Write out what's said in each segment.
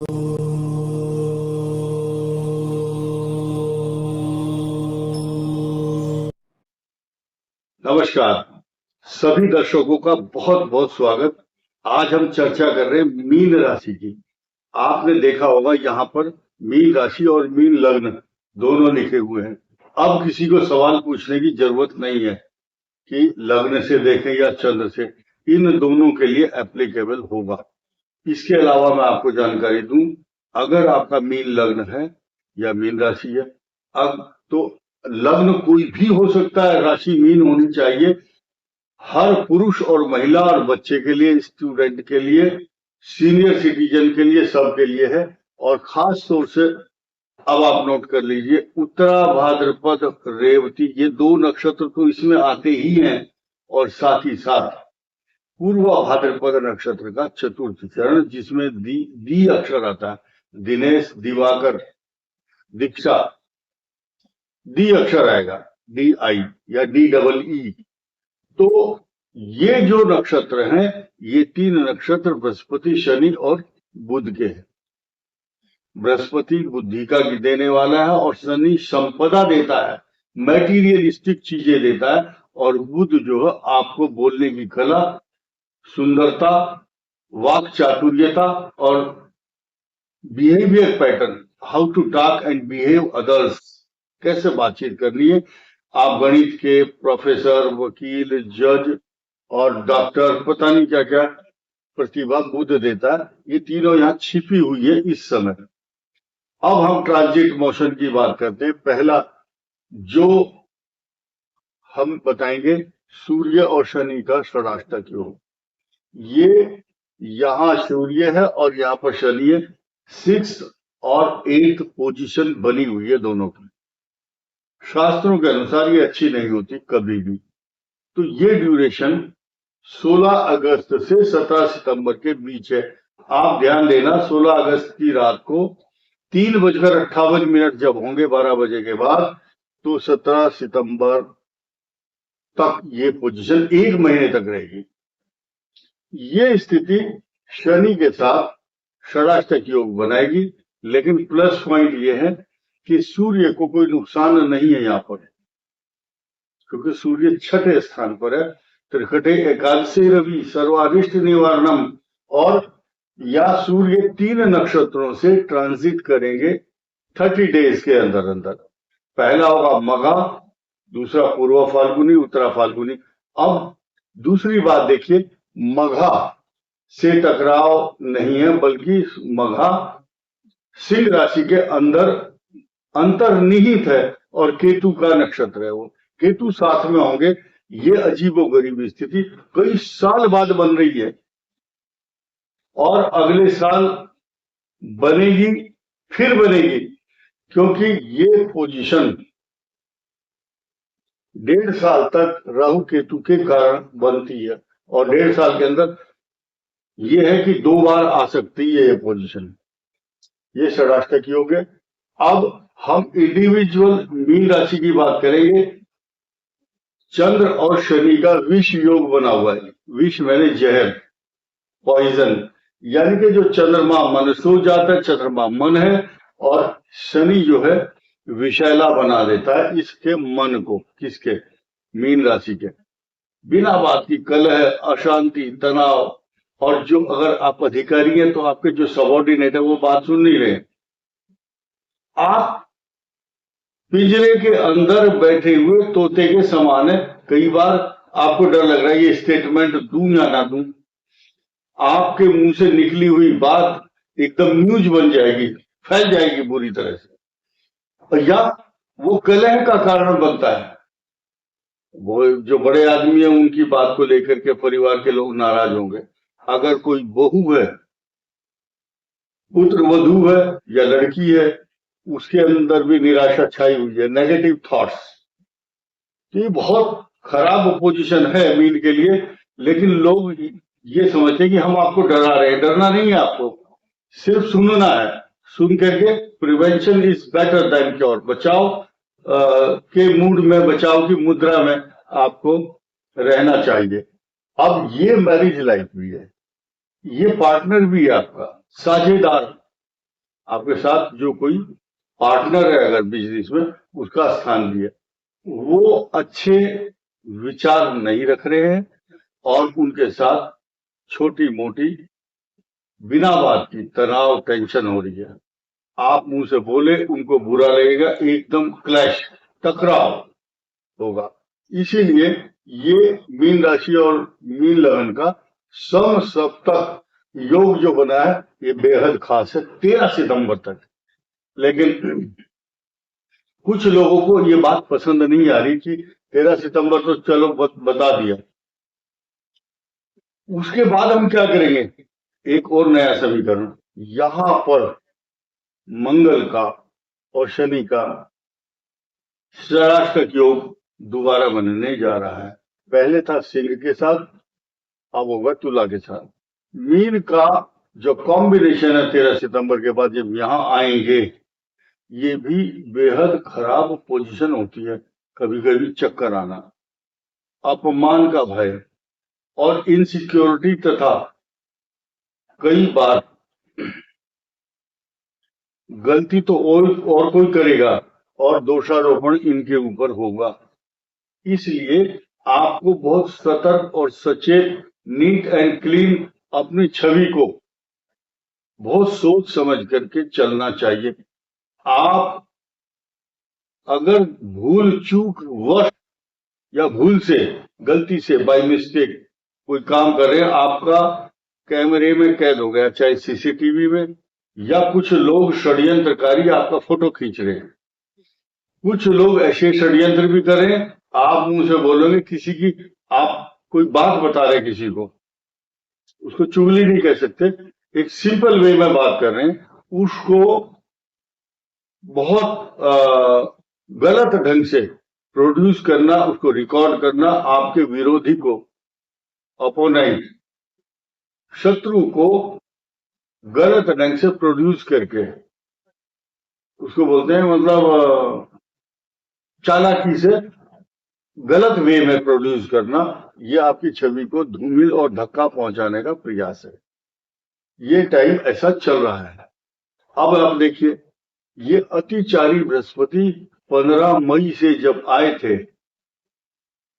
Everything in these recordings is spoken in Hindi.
नमस्कार। सभी दर्शकों का बहुत बहुत स्वागत। आज हम चर्चा कर रहे हैं मीन राशि की। आपने देखा होगा यहाँ पर मीन राशि और मीन लग्न दोनों लिखे हुए हैं। अब किसी को सवाल पूछने की जरूरत नहीं है कि लग्न से देखें या चंद्र से, इन दोनों के लिए एप्लीकेबल होगा। इसके अलावा मैं आपको जानकारी दूं, अगर आपका मीन लग्न है या मीन राशि है, अब तो लग्न कोई भी हो सकता है, राशि मीन होनी चाहिए। हर पुरुष और महिला और बच्चे के लिए, स्टूडेंट के लिए, सीनियर सिटीजन के लिए, सबके लिए है। और खास तौर से अब आप नोट कर लीजिए, उत्तरा भाद्रपद रेवती, ये दो नक्षत्र तो इसमें आते ही हैं। और साथ ही साथ पूर्व भाद्रपद नक्षत्र का चतुर्थ चरण, जिसमें दी अक्षर आता है, दिनेश, दिवाकर, दीक्षा, दी अक्षर आएगा, डी आई या डी डबल ई। तो ये जो नक्षत्र हैं, ये तीन नक्षत्र बृहस्पति, शनि और बुध के हैं। बृहस्पति बुद्धि का देने वाला है और शनि संपदा देता है, मैटीरियलिस्टिक चीजें देता है। और बुध जो है आपको बोलने की कला, सुंदरता, वाक चातुर्यता और behaviour pattern, how to talk and behave others, कैसे बातचीत करनी है। आप गणित के प्रोफेसर, वकील, जज और डॉक्टर, पता नहीं क्या क्या प्रतिभा बुध देता है। ये तीनों यहाँ छिपी हुई है इस समय। अब हम ट्रांजिट मोशन की बात करते हैं। पहला जो हम बताएंगे, सूर्य और शनि का षडाष्टक योग। ये यहाँ सूर्य है और यहाँ पर शनि है। 6th और 8th पोजीशन बनी हुई है दोनों की। शास्त्रों के अनुसार ये अच्छी नहीं होती कभी भी। तो ये ड्यूरेशन 16 अगस्त से 17 सितंबर के बीच है। आप ध्यान देना, 16 अगस्त की रात को 3:58 जब होंगे 12 बजे के बाद, तो 17 सितंबर तक ये पोजीशन 1 महीने तक रहेगी। ये स्थिति शनि के साथ षडाष्टक योग बनाएगी। लेकिन प्लस पॉइंट ये है कि सूर्य को कोई नुकसान नहीं है यहाँ पर, क्योंकि सूर्य छठे स्थान पर है। त्रिकटे एकादशी रवि सर्वारिष्ट निवारणम। और या सूर्य 3 नक्षत्रों से ट्रांजिट करेंगे 30 डेज के अंदर अंदर। पहला होगा मघा, दूसरा पूर्व फाल्गुनी, उत्तरा फाल्गुनी। अब दूसरी बात देखिए, मघा से टकराव नहीं है, बल्कि मघा सिंह राशि के अंदर अंतर्निहित है और केतु का नक्षत्र है। वो केतु साथ में होंगे। ये अजीबोगरीब स्थिति कई साल बाद बन रही है और अगले साल बनेगी, फिर बनेगी, क्योंकि ये पोजीशन 1.5 साल तक राहु केतु के कारण बनती है। और 1.5 साल के अंदर ये है कि 2 बार आ सकती है ये पोजीशन। ये षडाष्टक योग है। अब हम इंडिविजुअल मीन राशि की बात करेंगे। चंद्र और शनि का विष योग बना हुआ है। विष मैंने जहर, पॉइजन, यानी कि जो चंद्रमा मन सो जाता है, चंद्रमा मन है, और शनि जो है विषैला बना देता है इसके मन को। किसके? मीन राशि के। बिना बात की कलह, अशांति, तनाव। और जो अगर आप अधिकारी हैं तो आपके जो सबॉर्डिनेट है वो बात सुन नहीं रहे। आप पिंजरे के अंदर बैठे हुए तोते के समान है। कई बार आपको डर लग रहा है ये स्टेटमेंट दूं या ना दूं। आपके मुंह से निकली हुई बात एकदम न्यूज बन जाएगी, फैल जाएगी बुरी तरह से, या वो कलह का कारण बनता है। वो जो बड़े आदमी है उनकी बात को लेकर के परिवार के लोग नाराज होंगे। अगर कोई बहू है, पुत्र वधू है या लड़की है, उसके अंदर भी निराशा छाई हुई है, नेगेटिव थॉट्स। तो ये बहुत खराब पोजीशन है मीन के लिए। लेकिन लोग ये समझते हैं कि हम आपको डरा रहे हैं। डरना नहीं है आपको, सिर्फ सुनना है। सुन करके prevention is better than cure. बचाव के मूड में, बचाव की मुद्रा में आपको रहना चाहिए। अब ये मैरिज लाइफ भी है, ये पार्टनर भी है आपका, साझेदार। आपके साथ जो कोई पार्टनर है अगर बिजनेस में, उसका स्थान भी है। वो अच्छे विचार नहीं रख रहे हैं और उनके साथ छोटी मोटी बिना बात की तनाव टेंशन हो रही है। आप मुंह से बोले उनको बुरा लगेगा, एकदम क्लैश टकराव होगा। इसीलिए ये मीन राशि और मीन लगन का सम सप्तक योग जो बना है ये बेहद खास है 13 सितंबर तक। लेकिन कुछ लोगों को ये बात पसंद नहीं आ रही कि 13 सितंबर तो चलो बता दिया, उसके बाद हम क्या करेंगे? एक और नया समीकरण यहां पर मंगल का और शनि का षडाष्टक योग दोबारा बनने जा रहा है। पहले था सिंह के साथ, अब होगा तुला के साथ। मीन का जो कॉम्बिनेशन है 13 सितंबर के बाद जब यहां आएंगे, ये भी बेहद खराब पोजीशन होती है। कभी कभी चक्कर आना, अपमान का भय और इनसिक्योरिटी तथा कई बार गलती तो और कोई करेगा और दोषारोपण इनके ऊपर होगा। इसलिए आपको बहुत सतर्क और सचेत, नीट एंड क्लीन अपनी छवि को बहुत सोच समझ करके चलना चाहिए। आप अगर भूल चूक वश या भूल से, गलती से, बाय मिस्टेक कोई काम कर रहे हैं, आपका कैमरे में कैद हो गया, चाहे सीसीटीवी में, या कुछ लोग षड्यंत्रकारी आपका फोटो खींच रहे हैं। कुछ लोग ऐसे षड्यंत्र भी कर रहे हैं, आप मुंह से बोलोगे किसी की, आप कोई बात बता रहे किसी को, उसको चुगली नहीं कह सकते, एक सिंपल वे में बात कर रहे हैं, उसको बहुत गलत ढंग से प्रोड्यूस करना, उसको रिकॉर्ड करना, आपके विरोधी को, अपोनेंट, शत्रु को गलत ढंग से प्रोड्यूस करके, उसको बोलते हैं मतलब चालाकी से गलत वे में प्रोड्यूस करना, ये आपकी छवि को धूमिल और धक्का पहुंचाने का प्रयास है। ये टाइम ऐसा चल रहा है। अब आप देखिए, ये अतिचारी बृहस्पति 15 मई से जब आए थे,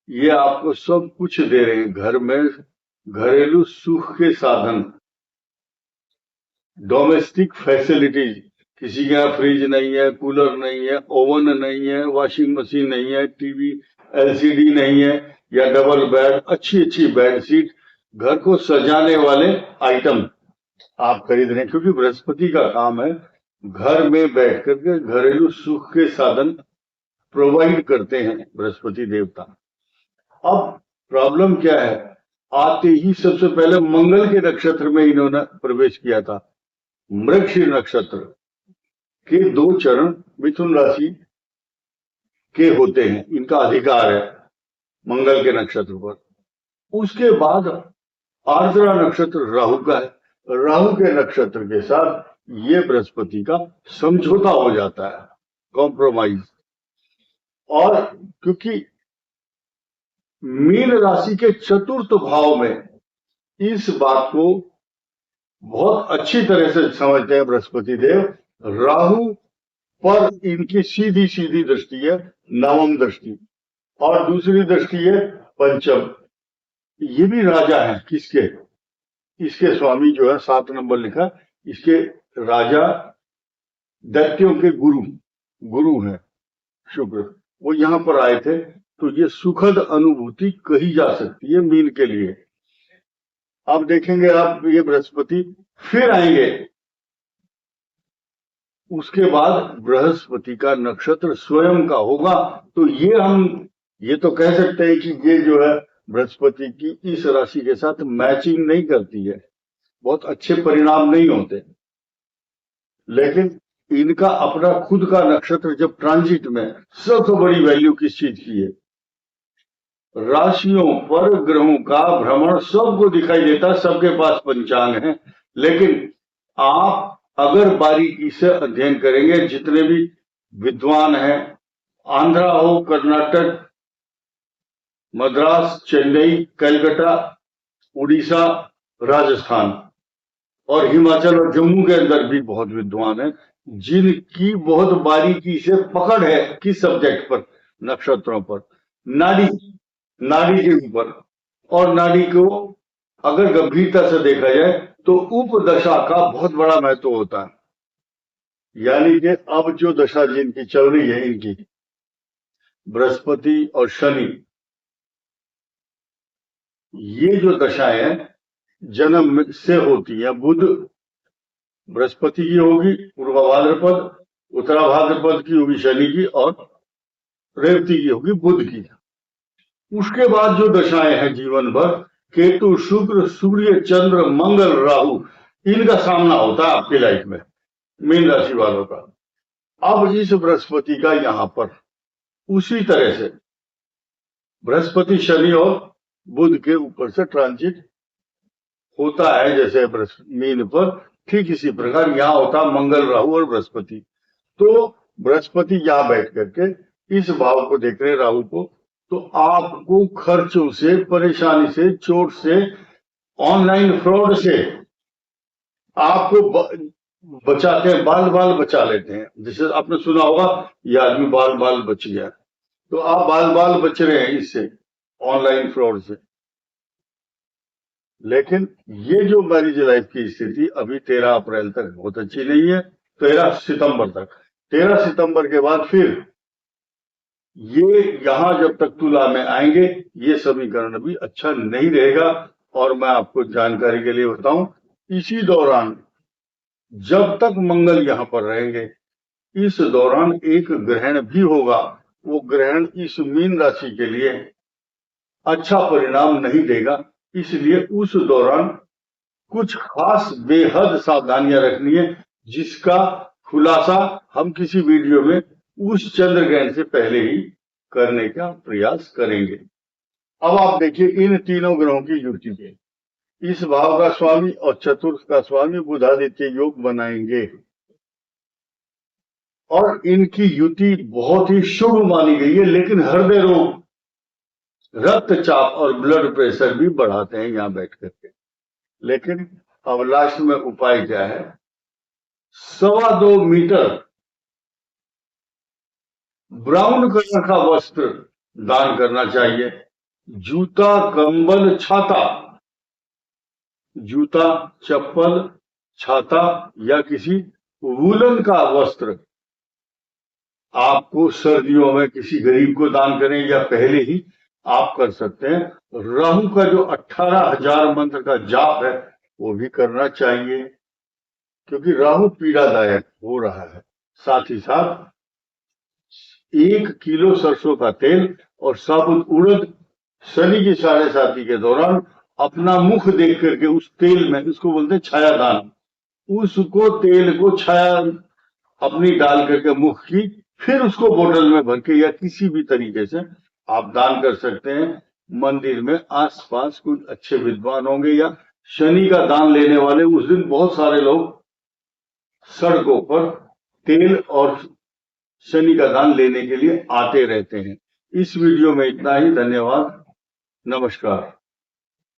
ये आपको सब कुछ दे रहे हैं। घर में घरेलू सुख के साधन, डोमेस्टिक फैसिलिटीज, किसी के यहाँ फ्रिज नहीं है, कूलर नहीं है, ओवन नहीं है, वॉशिंग मशीन नहीं है, टीवी एलसीडी नहीं है, या डबल बेड, अच्छी अच्छी बेडशीट, घर को सजाने वाले आइटम आप खरीद रहे हैं, क्योंकि बृहस्पति का काम है घर में बैठ करके घरेलू सुख के साधन प्रोवाइड करते हैं बृहस्पति देवता। अब प्रॉब्लम क्या है? आते ही सबसे पहले मंगल के नक्षत्र में इन्होंने प्रवेश किया था। मृगशीर नक्षत्र के 2 चरण मिथुन राशि के होते हैं, इनका अधिकार है मंगल के नक्षत्र पर। उसके बाद आर्द्रा नक्षत्र राहु का है, राहु के नक्षत्र के साथ ये बृहस्पति का समझौता हो जाता है, कॉम्प्रोमाइज। और क्योंकि मीन राशि के चतुर्थ भाव में इस बात को बहुत अच्छी तरह से समझते हैं बृहस्पति देव, राहु पर इनकी सीधी सीधी दृष्टि है, नवम दृष्टि, और दूसरी दृष्टि है पंचम। ये भी राजा है किसके? इसके स्वामी जो है 7 नंबर लिखा, इसके राजा दैत्यों के गुरु हैं शुक्र, वो यहां पर आए थे। तो ये सुखद अनुभूति कही जा सकती है मीन के लिए। आप देखेंगे, आप ये बृहस्पति फिर आएंगे, उसके बाद बृहस्पति का नक्षत्र स्वयं का होगा। तो ये तो कह सकते हैं कि ये जो है बृहस्पति की इस राशि के साथ मैचिंग नहीं करती है, बहुत अच्छे परिणाम नहीं होते। लेकिन इनका अपना खुद का नक्षत्र जब ट्रांजिट में, सबसे बड़ी वैल्यू किस चीज की है? राशियों पर ग्रहों का भ्रमण सबको दिखाई देता, सबके पास पंचांग है। लेकिन आप अगर बारीकी से अध्ययन करेंगे, जितने भी विद्वान हैं, आंध्रा हो, कर्नाटक, मद्रास, चेन्नई, कलकत्ता, उड़ीसा, राजस्थान, और हिमाचल और जम्मू के अंदर भी बहुत विद्वान हैं जिनकी बहुत बारीकी से पकड़ है किस सब्जेक्ट पर, नक्षत्रों पर, नाड़ी, नाड़ी के ऊपर। और नाड़ी को अगर गंभीरता से देखा जाए तो उपदशा का बहुत बड़ा महत्व होता है। यानी कि अब जो दशा जिनकी चल रही है, इनकी बृहस्पति और शनि, ये जो दशाएं हैं जन्म से होती है। बुध, बृहस्पति की होगी पूर्व भाद्रपद, उत्तरा भाद्रपद की होगी शनि की, और रेवती की होगी बुध की। उसके बाद जो दशाएं हैं जीवन भर, केतु, शुक्र, सूर्य, चंद्र, मंगल, राहु, इनका सामना होता है आपकी लाइफ में, मीन राशि वालों का। अब इस बृहस्पति का यहां पर उसी तरह से बृहस्पति शनि और बुध के ऊपर से ट्रांजिट होता है जैसे मीन पर, ठीक इसी प्रकार यहां होता है मंगल, राहु और बृहस्पति। तो बृहस्पति यहां बैठ करके इस भाव को देख रहे राहु को, तो आपको खर्चों से, परेशानी से, चोट से, ऑनलाइन फ्रॉड से आपको बचाते हैं, बाल बाल बचा लेते हैं। जैसे आपने सुना होगा ये आदमी बाल बाल बच गया, तो आप बाल बाल बच रहे हैं इससे, ऑनलाइन फ्रॉड से। लेकिन ये जो मैरिज लाइफ की स्थिति अभी 13 अप्रैल तक बहुत अच्छी नहीं है, 13 सितंबर तक। 13 सितंबर के बाद फिर ये यहां जब तक तुला में आएंगे ये समीकरण भी अच्छा नहीं रहेगा। और मैं आपको जानकारी के लिए बताऊं, इसी दौरान जब तक मंगल यहां पर रहेंगे, इस दौरान एक ग्रहण भी होगा। वो ग्रहण इस मीन राशि के लिए अच्छा परिणाम नहीं देगा, इसलिए उस दौरान कुछ खास बेहद सावधानियां रखनी है, जिसका खुलासा हम किसी वीडियो में उस चंद्र ग्रहण से पहले ही करने का प्रयास करेंगे। अब आप देखिए इन तीनों ग्रहों की युति पे इस भाव का स्वामी और चतुर्थ का स्वामी बुधादित्य योग बनाएंगे, और इनकी युति बहुत ही शुभ मानी गई है। लेकिन हृदय रोग, रक्तचाप और ब्लड प्रेशर भी बढ़ाते हैं यहां बैठ करके। लेकिन अब लास्ट में उपाय क्या है, 2.25 मीटर ब्राउन कलर का वस्त्र दान करना चाहिए। जूता, कंबल, छाता, जूता, चप्पल, छाता या किसी वूलन का वस्त्र आपको सर्दियों में किसी गरीब को दान करें, या पहले ही आप कर सकते हैं। राहु का जो 18,000 मंत्र का जाप है वो भी करना चाहिए, क्योंकि राहु पीड़ादायक हो रहा है। साथ ही साथ 1 किलो सरसों का तेल और साबुत उड़द शनि की 7.5 के दौरान अपना मुख देख करके उस तेल में, इसको बोलते हैं छायादान, उसको तेल को छाया अपनी डाल करके मुख की, फिर उसको बोतल में भर के या किसी भी तरीके से आप दान कर सकते हैं। मंदिर में आसपास कुछ अच्छे विद्वान होंगे, या शनि का दान लेने वाले, उस दिन बहुत सारे लोग सड़कों पर तेल और शनि का दान लेने के लिए आते रहते हैं। इस वीडियो में इतना ही। धन्यवाद, नमस्कार।